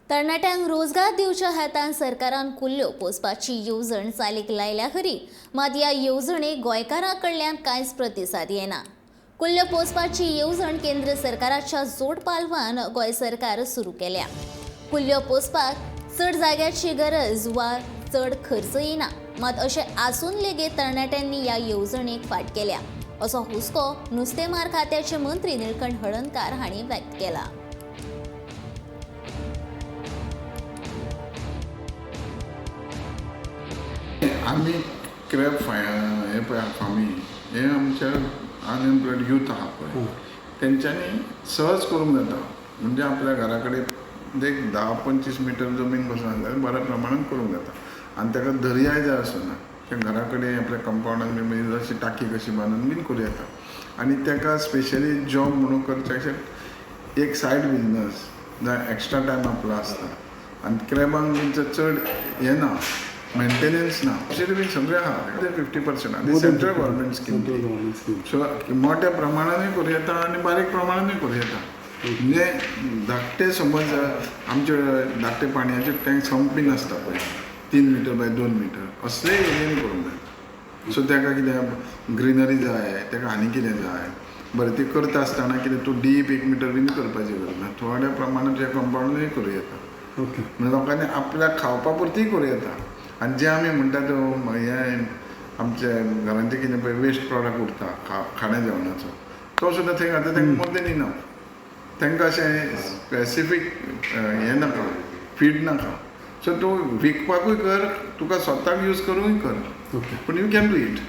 तरणाट्यांक रोजगार दिवच्या हेतान सरकारान कुल्ल्यो पोसपाची येवजण चालीक लायल्या खरी, मात ह्या येवजणेक गोंयकारां कडल्यान कांयच प्रतिसाद येना. कुल्ल्यो पोसपाची येवजण केंद्र सरकाराच्या जोड पालवान गोंय सरकार सुरू केल्या. कुल्ल्यो पोसपाक चड जाग्याची गरज वा चड खर्च येना, मात अशें आसून लेगीत तरणाट्यांनी ह्या येवजणेक फाट केल्या, असो हुस्को नुस्तेमार खात्याचे मंत्री निळकंठ हळर्णकार हांणी व्यक्त केला. आमी क्रॅब हे पळय फार्मी हे आमच्या अनएम्प्लॉयड यूथ आहा पळय तेंच्यांनी सहज करूंक जाता. म्हणजे आपल्या घरा कडेन एक 10-25 मिटर जमीन बसून जाल्यार बऱ्या प्रमाणात करूंक जाता. आनी ताका दर्याय जाय आसना. त्या घरा कडेन आपल्या कंपाउंडान बी अशी टाकी कशी बांदून बीन करूं येता. आनी ताका स्पेशली जॉब म्हणून करचे एक सायड बिजनस जावं एक्स्ट्रा टायम आपलो आसता. आनी क्रॅबांक बीन चड हे ना, मेंटेनन्स ना, अशें बी सगळें आहा. 50% आनी सेंट्रल गव्हर्मेंट स्कीम. सो मोठ्या प्रमाणानूय करूं येता आनी बारीक प्रमाणानूय करूं येता. म्हणजे धाकटे समज आमचे धाकटे पाणयाचे टँक संपीन आसता पळय 3 मीटर बाय 2 मीटर असले एरियेन करूंक जाय. सो ताका कितें ग्रिनरी जाय, ताका आनी कितें जाय, बरें ती करता आसतना कितें तूं डीप 1 मीटर बीन करपाची गरज ना. थोड्या प्रमाणात त्या कंपाउंडानूय करूं येता. म्हणजे लोकांनी आपल्याक खावपा पुरतीय करूं येता. आनी जे आमी म्हणटा तो हें आमचे घरांचे कितें पळय वेस्ट प्रॉडक्ट उरता खाणा जेवणाचो तो सुद्दां थंय घालता. तांकां मोर देन इनफ. तांकां अशें स्पेसिफीक हें नाका, फीड नाका. सो तूं विकपाकूय कर, तुका स्वताक यूज करूंय कर, पूण यू कॅन डू इट.